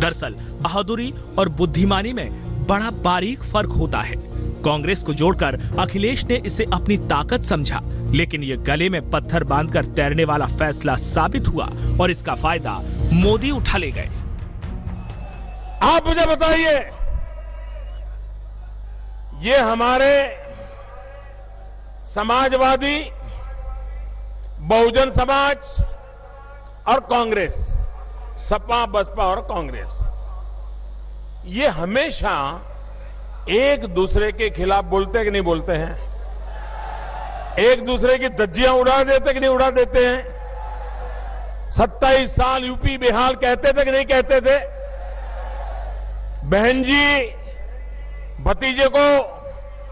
दरअसल बहादुरी और बुद्धिमानी में बड़ा बारीक फर्क होता है। कांग्रेस को जोड़कर अखिलेश ने इसे अपनी ताकत समझा, लेकिन ये गले में पत्थर बांधकर तैरने वाला फैसला साबित हुआ और इसका फायदा मोदी उठा ले गए। आप मुझे बताइए, ये हमारे समाजवादी, बहुजन समाज और कांग्रेस, सपा, बसपा और कांग्रेस, ये हमेशा एक दूसरे के खिलाफ बोलते हैं कि नहीं बोलते हैं? एक दूसरे की धज्जियां उड़ा देते कि नहीं उड़ा देते हैं? 27 साल यूपी बिहार कहते थे कि नहीं कहते थे? बहन जी भतीजे को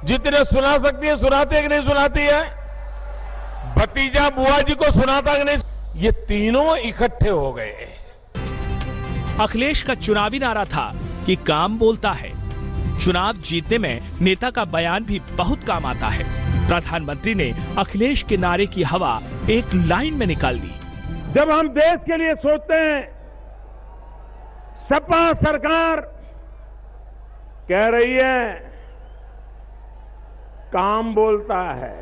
जितने सुना सकती है सुनाती है कि नहीं सुनाती है? भतीजा बुआ जी को सुनाता कि नहीं? ये तीनों इकट्ठे हो गए। अखिलेश का चुनावी नारा था कि काम बोलता है। चुनाव जीतने में नेता का बयान भी बहुत काम आता है। प्रधानमंत्री ने अखिलेश के नारे की हवा एक लाइन में निकाल दी। जब हम देश के लिए सोचते हैं, सपा सरकार कह रही है काम बोलता है,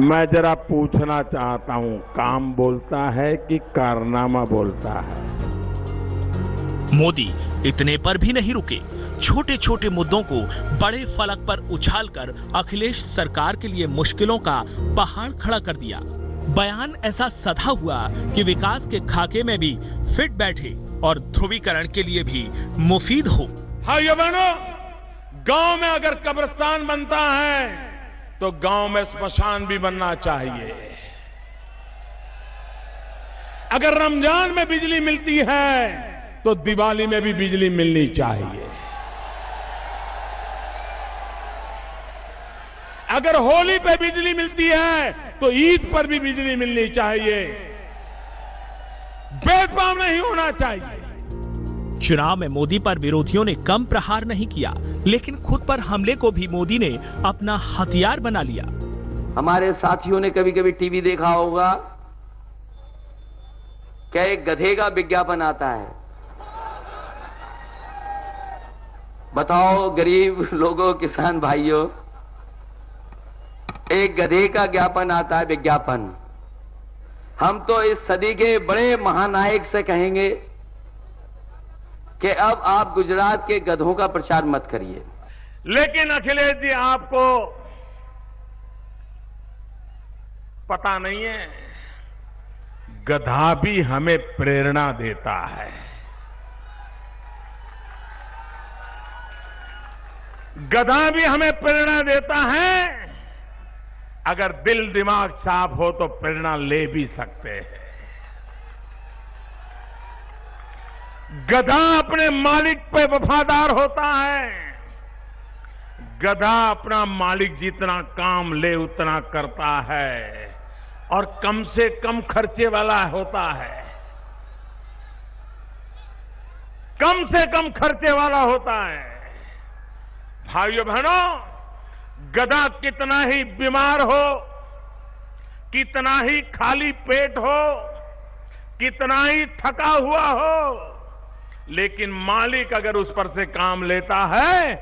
मैं जरा पूछना चाहता हूं, काम बोलता है कि कारनामा बोलता है? मोदी इतने पर भी नहीं रुके। छोटे छोटे मुद्दों को बड़े फलक पर उछालकर अखिलेश सरकार के लिए मुश्किलों का पहाड़ खड़ा कर दिया। बयान ऐसा सधा हुआ कि विकास के खाके में भी फिट बैठे और ध्रुवीकरण के लिए भी मुफीद हो। भाइयों बहनों, गांव में अगर कब्रिस्तान बनता है तो गांव में स्मशान भी बनना चाहिए। अगर रमजान में बिजली मिलती है तो दिवाली में भी बिजली मिलनी चाहिए। अगर होली पे बिजली मिलती है तो ईद पर भी बिजली मिलनी चाहिए। भेदभाव नहीं होना चाहिए। चुनाव में मोदी पर विरोधियों ने कम प्रहार नहीं किया, लेकिन खुद पर हमले को भी मोदी ने अपना हथियार बना लिया। हमारे साथियों ने कभी कभी टीवी देखा होगा, क्या एक गधे का विज्ञापन आता है। बताओ गरीब लोगों, किसान भाइयों, एक गधे का ज्ञापन आता है, विज्ञापन। हम तो इस सदी के बड़े महानायक से कहेंगे कि अब आप गुजरात के गधों का प्रचार मत करिए। लेकिन अखिलेश जी, आपको पता नहीं है, गधा भी हमें प्रेरणा देता है। गधा भी हमें प्रेरणा देता है। अगर दिल दिमाग साफ हो तो प्रेरणा ले भी सकते हैं। गधा अपने मालिक पे वफादार होता है। गधा अपना मालिक जितना काम ले उतना करता है और कम से कम खर्चे वाला होता है। कम से कम खर्चे वाला होता है। भाइयों बहनों, गधा कितना ही बीमार हो, कितना ही खाली पेट हो, कितना ही थका हुआ हो, लेकिन मालिक अगर उस पर से काम लेता है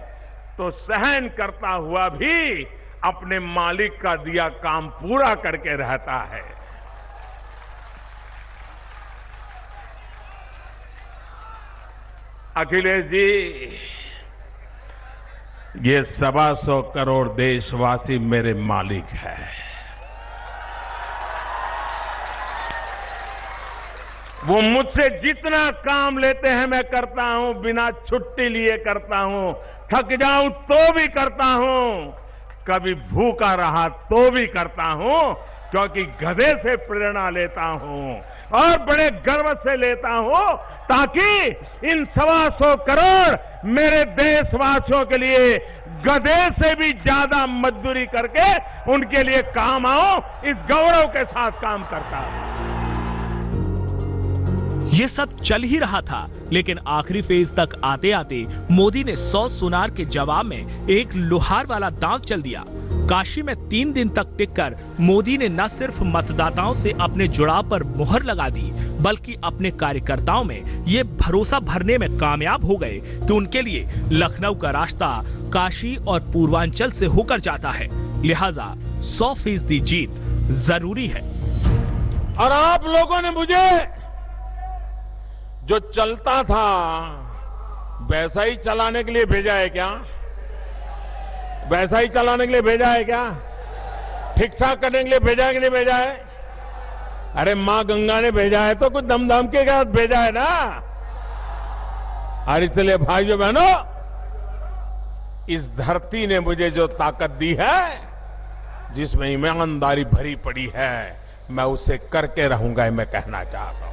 तो सहन करता हुआ भी अपने मालिक का दिया काम पूरा करके रहता है। अखिलेश जी, ये 125 करोड़ देशवासी मेरे मालिक हैं। वो मुझसे जितना काम लेते हैं मैं करता हूं, बिना छुट्टी लिए करता हूं। थक जाऊं तो भी करता हूं, कभी भूखा रहा तो भी करता हूं, क्योंकि गधे से प्रेरणा लेता हूं और बड़े गर्व से लेता हूं, ताकि इन 125 करोड़ मेरे देशवासियों के लिए गधे से भी ज्यादा मजदूरी करके उनके लिए काम आओ, इस गौरव के साथ काम करता हूं। ये सब चल ही रहा था, लेकिन आखिरी फेज तक आते आते मोदी ने 100 सुनार के जवाब में एक लोहार वाला दांव चल दिया। काशी में 3 दिन तक टिककर मोदी ने न सिर्फ मतदाताओं से अपने जुड़ाव पर मुहर लगा दी, बल्कि अपने कार्यकर्ताओं में ये भरोसा भरने में कामयाब हो गए कि उनके लिए लखनऊ का रास्ता काशी और पूर्वांचल से होकर जाता है, लिहाजा 100% जीत जरूरी है। और आप लोगों ने मुझे जो चलता था वैसा ही चलाने के लिए भेजा है क्या? वैसा ही चलाने के लिए भेजा है क्या? ठीक ठाक करने के लिए भेजा है कि नहीं भेजा है? अरे मां गंगा ने भेजा है तो कुछ दमदम के साथ भेजा है ना। और इसलिए भाइयों बहनों, इस धरती ने मुझे जो ताकत दी है, जिसमें ईमानदारी भरी पड़ी है, मैं उसे करके रहूंगा, मैं कहना चाहता हूं।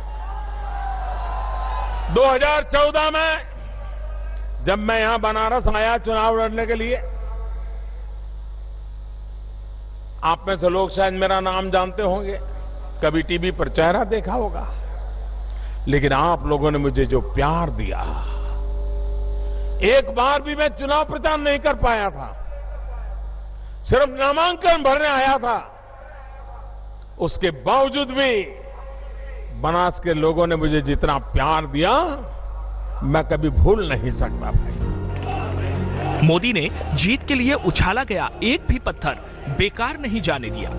2014 में जब मैं यहां बनारस आया चुनाव लड़ने के लिए, आप में से लोग शायद मेरा नाम जानते होंगे, कभी टीवी पर चेहरा देखा होगा, लेकिन आप लोगों ने मुझे जो प्यार दिया, एक बार भी मैं चुनाव प्रचार नहीं कर पाया था, सिर्फ नामांकन भरने आया था, उसके बावजूद भी बनास के लोगों ने मुझे जितना प्यार दिया, मैं कभी भूल नहीं सकता भाई। मोदी ने जीत के लिए उछाला गया एक भी पत्थर बेकार नहीं जाने दिया।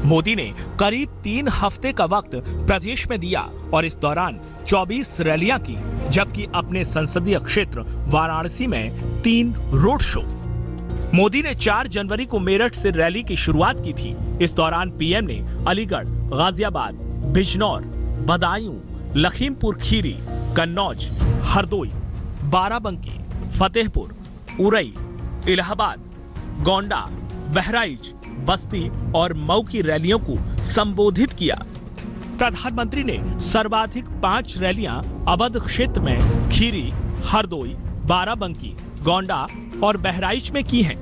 मोदी ने करीब 3 हफ्ते का वक्त प्रदेश में दिया और इस दौरान 24 रैलियां की, जबकि अपने संसदीय क्षेत्र वाराणसी में 3 रोड शो। मोदी ने 4 जनवरी को मेरठ से रैली की शुरुआत की थी। इस दौरान पीएम ने अलीगढ़, गाजियाबाद, बिजनौर, बदायूं, लखीमपुर खीरी, कन्नौज, हरदोई, बाराबंकी, फतेहपुर, उरई, इलाहाबाद, गोंडा, बहराइच, बस्ती और मऊ की रैलियों को संबोधित किया। प्रधानमंत्री ने सर्वाधिक 5 रैलियां अवध क्षेत्र में खीरी, हरदोई, बाराबंकी, गोंडा और बहराइच में की हैं।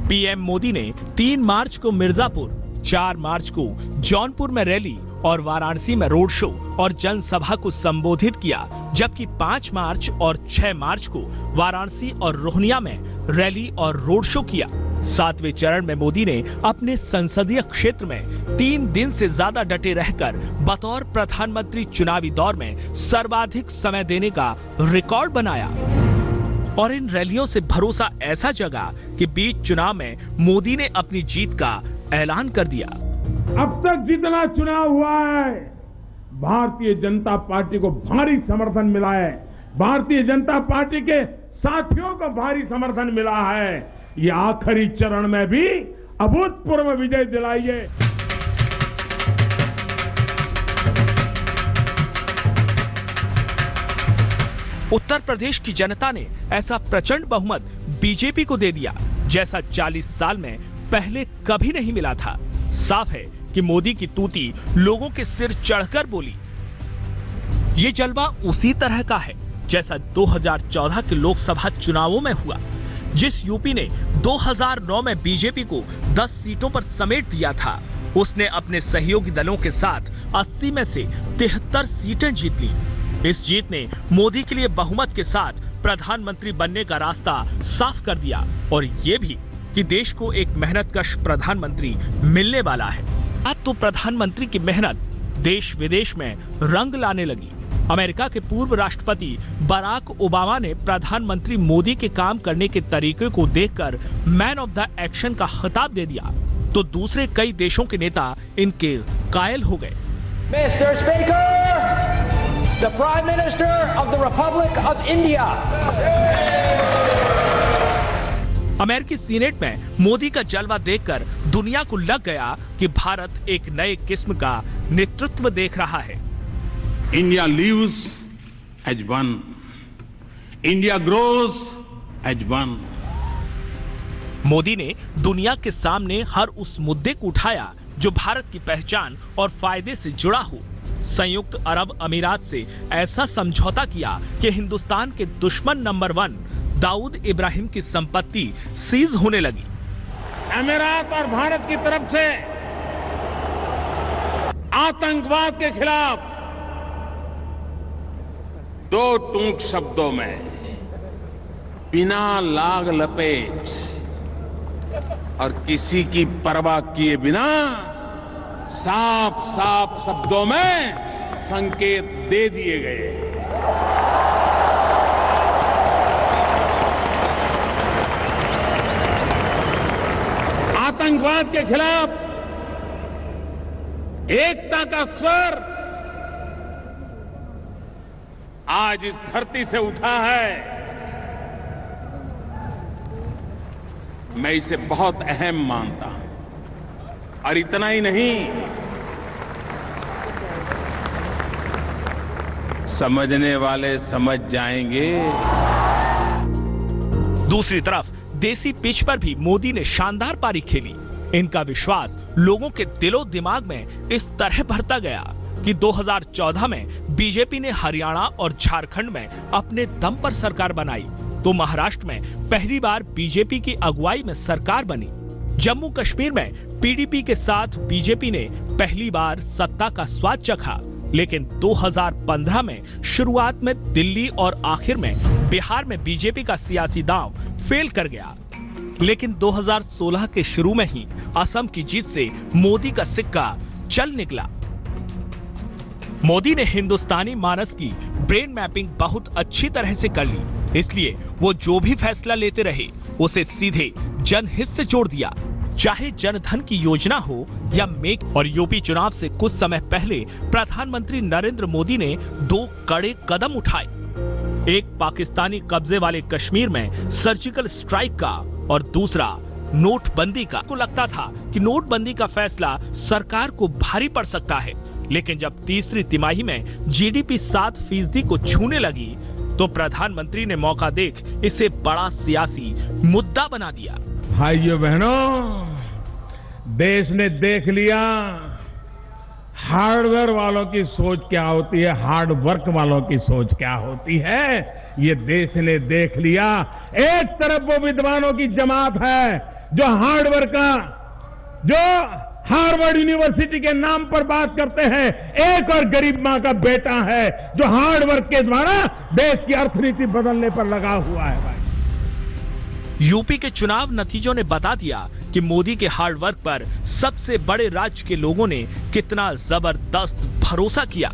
पीएम मोदी ने 3 मार्च को मिर्जापुर, 4 मार्च को जौनपुर में रैली और वाराणसी में रोड शो और जनसभा को संबोधित किया, जबकि 5 मार्च और 6 मार्च को वाराणसी और रोहनिया में रैली और रोड शो किया। 7वें चरण में मोदी ने अपने संसदीय क्षेत्र में 3 दिन से ज्यादा डटे रहकर बतौर प्रधानमंत्री चुनावी दौर में सर्वाधिक समय देने का रिकॉर्ड बनाया और इन रैलियों से भरोसा ऐसा जगा कि बीच चुनाव में मोदी ने अपनी जीत का ऐलान कर दिया। अब तक जितना चुनाव हुआ है, भारतीय जनता पार्टी को भारी समर्थन मिला है, भारतीय जनता पार्टी के साथियों को भारी समर्थन मिला है। ये आखिरी चरण में भी अभूतपूर्व विजय दिलाइए। उत्तर प्रदेश की जनता ने ऐसा प्रचंड बहुमत बीजेपी को दे दिया, जैसा 40 साल में पहले कभी नहीं मिला था। साफ है कि मोदी की तूती लोगों के सिर चढ़कर बोली। ये जलवा उसी तरह का है जैसा 2014 के लोकसभा चुनावों में हुआ, जिस यूपी ने 2009 में बीजेपी को 10 सीटों पर समेट दिया था। उसने अपने सहयोगी दलों के साथ 80 में से 73 सीटें जीत ली। इस जीत ने मोदी के लिए बहुमत के साथ प्रधानमंत्री बनने का रास्ता साफ कर दिया और ये भी कि देश को एक मेहनतकश प्रधानमंत्री मिलने वाला है। अब तो प्रधानमंत्री की मेहनत देश विदेश में रंग लाने लगी। अमेरिका के पूर्व राष्ट्रपति बराक ओबामा ने प्रधानमंत्री मोदी के काम करने के तरीके को देखकर मैन ऑफ द एक्शन का खिताब दे दिया, तो दूसरे कई देशों के नेता इनके कायल हो गए। Mr. Speaker, the Prime Minister of the Republic of India. अमेरिकी सीनेट में मोदी का जलवा देखकर दुनिया को लग गया कि भारत एक नए किस्म का नेतृत्व देख रहा है। India lives as one. India grows as one. Modi ने दुनिया के सामने हर उस मुद्दे को उठाया जो भारत की पहचान और फायदे से जुड़ा हो। संयुक्त अरब अमीरात से ऐसा समझौता किया कि हिंदुस्तान के दुश्मन नंबर 1 दाऊद इब्राहिम की संपत्ति सीज होने लगी। अमीरात और भारत की तरफ से आतंकवाद के खिलाफ दो टूक शब्दों में, बिना लाग लपेट और किसी की परवाह किए बिना साफ साफ शब्दों में संकेत दे दिए गए। आतंकवाद के खिलाफ एकता का स्वर आज इस धरती से उठा है। मैं इसे बहुत अहम मानता हूं। और इतना ही नहीं, समझने वाले समझ जाएंगे। दूसरी तरफ देसी पिच पर भी मोदी ने शानदार पारी खेली। इनका विश्वास लोगों के दिलो दिमाग में इस तरह भरता गया कि 2014 में बीजेपी ने हरियाणा और झारखंड में अपने दम पर सरकार बनाई, तो महाराष्ट्र में पहली बार बीजेपी की अगुवाई में सरकार बनी। जम्मू कश्मीर में पीडीपी के साथ बीजेपी ने पहली बार सत्ता का स्वाद चखा, लेकिन 2015 में शुरुआत में दिल्ली और आखिर में बिहार में बीजेपी का सियासी दांव फेल कर गया। लेकिन 2016 के शुरू में ही असम की जीत से मोदी का सिक्का चल निकला। मोदी ने हिंदुस्तानी मानस की ब्रेन मैपिंग बहुत अच्छी तरह से कर ली, इसलिए वो जो भी फैसला लेते रहे उसे सीधे जनहित से जोड़ दिया। चाहे जनधन की योजना हो या मेक, और यूपी चुनाव से कुछ समय पहले प्रधानमंत्री नरेंद्र मोदी ने दो कड़े कदम उठाए। एक पाकिस्तानी कब्जे वाले कश्मीर में सर्जिकल स्ट्राइक का और दूसरा नोटबंदी का। को लगता था कि नोटबंदी का फैसला सरकार को भारी पड़ सकता है, लेकिन जब तीसरी तिमाही में जीडीपी 7% को छूने लगी तो प्रधानमंत्री ने मौका देख इसे बड़ा सियासी मुद्दा बना दिया। भाइयों बहनों, देश ने देख लिया हार्डवेयर वालों की सोच क्या होती है, हार्ड वर्क वालों की सोच क्या होती है। ये देश ने देख लिया। एक तरफ वो विद्वानों की जमात है जो हार्डवेयर का, जो हार्वर्ड यूनिवर्सिटी के नाम पर बात करते हैं, एक और गरीब मां का बेटा है जो हार्डवर्क के द्वारा देश की अर्थनीति बदलने पर लगा हुआ है। भाई, यूपी के चुनाव नतीजों ने बता दिया कि मोदी के हार्ड वर्क पर सबसे बड़े राज्य के लोगों ने कितना जबरदस्त भरोसा किया।